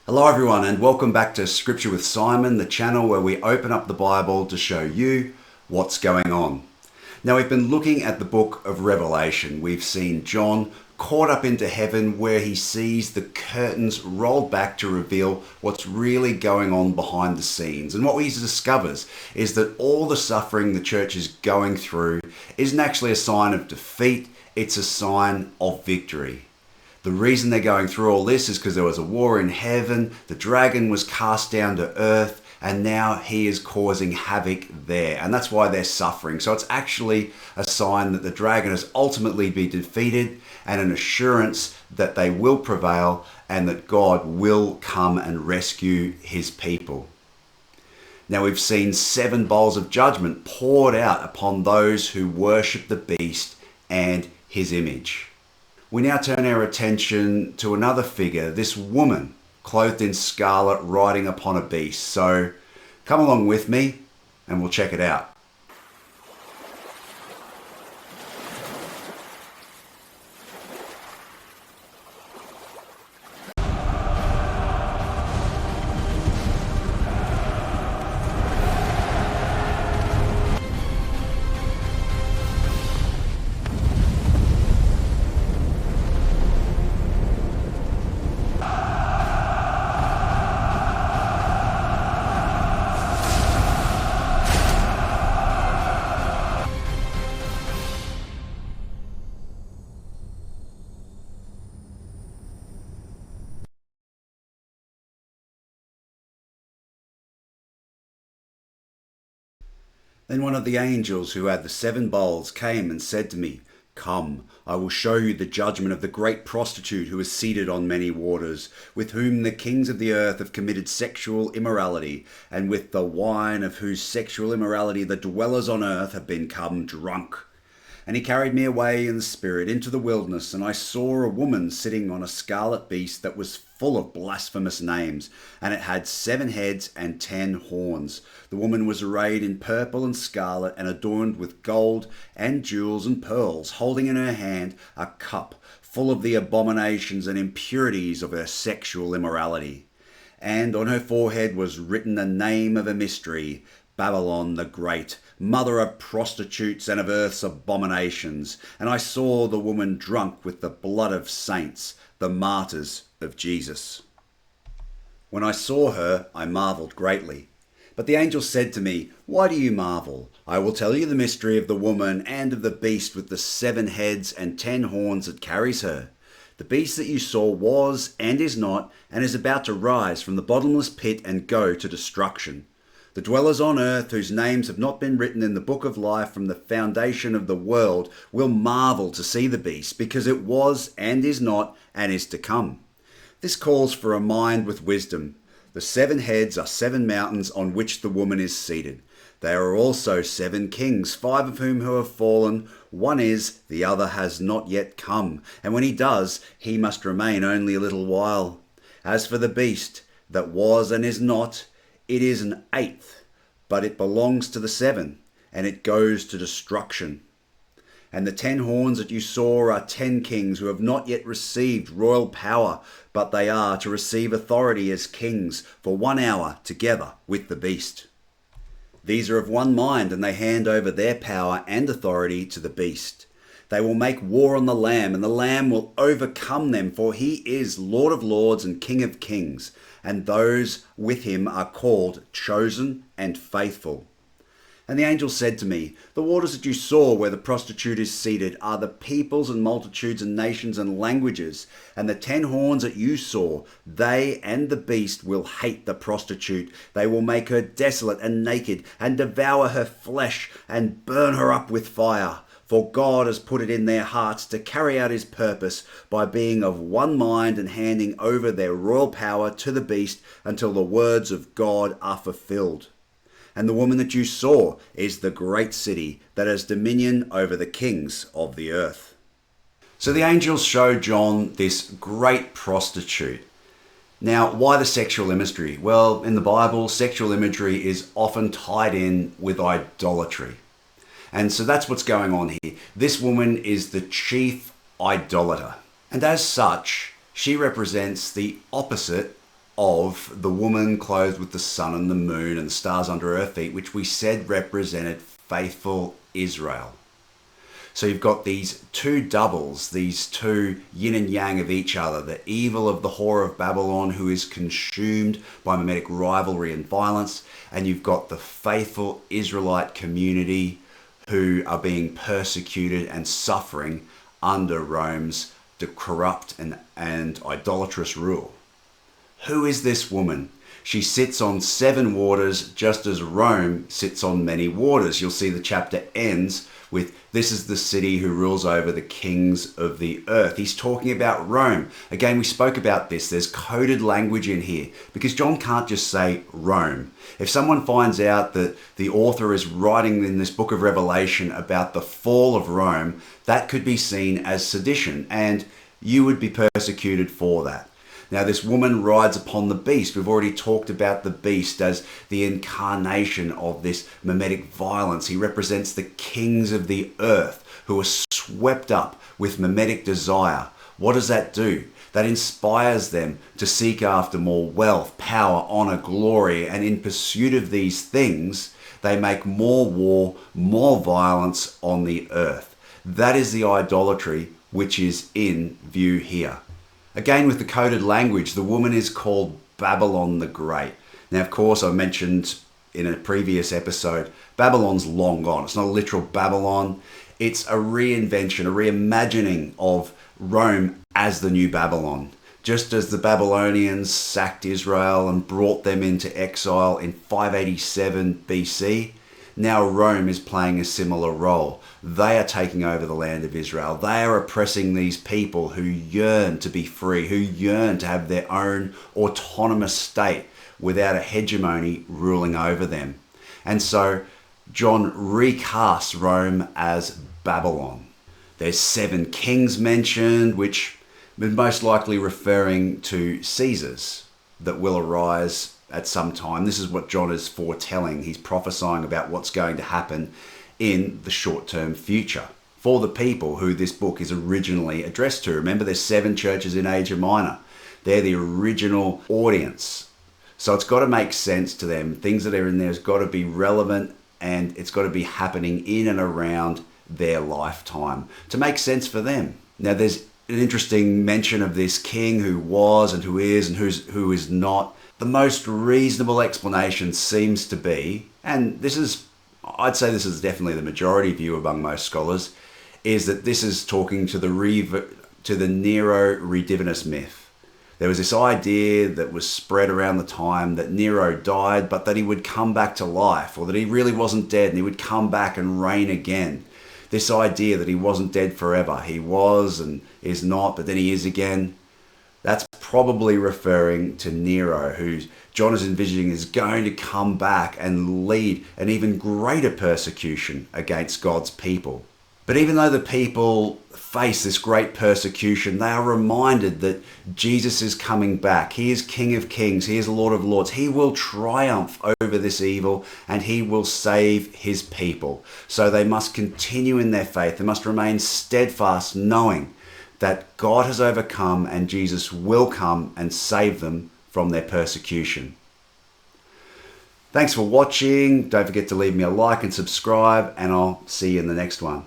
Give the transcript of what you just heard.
Hello everyone, and welcome back to Scripture with Simon, the channel where we open up the Bible to show you what's going on. Now, we've been looking at the book of Revelation. We've seen John caught up into heaven where he sees the curtains rolled back to reveal what's really going on behind the scenes. And what he discovers is that all the suffering the church is going through isn't actually a sign of defeat, it's a sign of victory. The reason they're going through all this is because there was a war in heaven, the dragon was cast down to earth, and now he is causing havoc there. And that's why they're suffering. So it's actually a sign that the dragon has ultimately been defeated and an assurance that they will prevail and that God will come and rescue his people. Now, we've seen 7 bowls of judgment poured out upon those who worship the beast and his image. We now turn our attention to another figure, this woman clothed in scarlet riding upon a beast. So come along with me and we'll check it out. Then one of the angels who had the 7 bowls came and said to me, "Come, I will show you the judgment of the great prostitute who is seated on many waters, with whom the kings of the earth have committed sexual immorality, and with the wine of whose sexual immorality the dwellers on earth have become drunk." And he carried me away in the spirit into the wilderness, and I saw a woman sitting on a scarlet beast that was full of blasphemous names, and it had 7 heads and 10 horns. The woman was arrayed in purple and scarlet, and adorned with gold and jewels and pearls, holding in her hand a cup full of the abominations and impurities of her sexual immorality. And on her forehead was written the name of a mystery, Babylon the Great, mother of prostitutes and of earth's abominations. And I saw the woman drunk with the blood of saints, the martyrs of Jesus. When I saw her, I marveled greatly. But the angel said to me, "Why do you marvel? I will tell you the mystery of the woman and of the beast with the 7 heads and 10 horns that carries her. The beast that you saw was and is not, and is about to rise from the bottomless pit and go to destruction. The dwellers on earth, whose names have not been written in the book of life from the foundation of the world, will marvel to see the beast, because it was and is not and is to come. This calls for a mind with wisdom. The 7 heads are 7 mountains on which the woman is seated. There are also 7 kings, 5 of whom who have fallen. One is, the other has not yet come. And when he does, he must remain only a little while. As for the beast that was and is not, it is an 8th, but it belongs to the 7, and it goes to destruction. And the 10 horns that you saw are 10 kings who have not yet received royal power, but they are to receive authority as kings for 1 hour together with the beast. These are of one mind, and they hand over their power and authority to the beast. They will make war on the Lamb, and the Lamb will overcome them, for he is Lord of lords and King of kings, and those with him are called chosen and faithful. And the angel said to me, "The waters that you saw where the prostitute is seated are the peoples and multitudes and nations and languages, and the 10 horns that you saw, they and the beast will hate the prostitute. They will make her desolate and naked, and devour her flesh, and burn her up with fire. For God has put it in their hearts to carry out his purpose by being of one mind and handing over their royal power to the beast until the words of God are fulfilled. And the woman that you saw is the great city that has dominion over the kings of the earth." So the angels show John this great prostitute. Now, why the sexual imagery? Well, in the Bible, sexual imagery is often tied in with idolatry. And so that's what's going on here. This woman is the chief idolater. And as such, she represents the opposite of the woman clothed with the sun and the moon and the stars under her feet, which we said represented faithful Israel. So you've got these two doubles, these two yin and yang of each other, the evil of the whore of Babylon who is consumed by mimetic rivalry and violence, and you've got the faithful Israelite community who are being persecuted and suffering under Rome's corrupt and idolatrous rule. Who is this woman? She sits on 7 waters, just as Rome sits on many waters. You'll see the chapter ends with, this is the city who rules over the kings of the earth. He's talking about Rome. Again, we spoke about this. There's coded language in here because John can't just say Rome. If someone finds out that the author is writing in this book of Revelation about the fall of Rome, that could be seen as sedition, and you would be persecuted for that. Now, this woman rides upon the beast. We've already talked about the beast as the incarnation of this mimetic violence. He represents the kings of the earth who are swept up with mimetic desire. What does that do? That inspires them to seek after more wealth, power, honor, glory, and in pursuit of these things, they make more war, more violence on the earth. That is the idolatry which is in view here. Again, with the coded language, the woman is called Babylon the Great. Now, of course, I mentioned in a previous episode, Babylon's long gone. It's not a literal Babylon. It's a reinvention, a reimagining of Rome as the new Babylon. Just as the Babylonians sacked Israel and brought them into exile in 587 BC, now Rome is playing a similar role. They are taking over the land of Israel. They are oppressing these people who yearn to be free, who yearn to have their own autonomous state without a hegemony ruling over them. And so John recasts Rome as Babylon. There's 7 kings mentioned, which is most likely referring to Caesars that will arise at some time. This is what John is foretelling. He's prophesying about what's going to happen in the short-term future for the people who this book is originally addressed to. Remember, there's 7 churches in Asia Minor. They're the original audience. So it's got to make sense to them. Things that are in there has got to be relevant, and it's got to be happening in and around their lifetime to make sense for them. Now, there's an interesting mention of this king who was and who is and who is not. The most reasonable explanation seems to be, and I'd say this is definitely the majority view among most scholars, is that this is talking to the Nero Redivivus myth. There was this idea that was spread around the time that Nero died, but that he would come back to life, or that he really wasn't dead and he would come back and reign again. This idea that he wasn't dead forever. He was and is not, but then he is again. That's probably referring to Nero, who John is envisioning is going to come back and lead an even greater persecution against God's people. But even though the people face this great persecution, they are reminded that Jesus is coming back. He is King of Kings. He is Lord of Lords. He will triumph over this evil and he will save his people. So they must continue in their faith. They must remain steadfast, knowing that God has overcome and Jesus will come and save them from their persecution. Thanks for watching. Don't forget to leave me a like and subscribe, and I'll see you in the next one.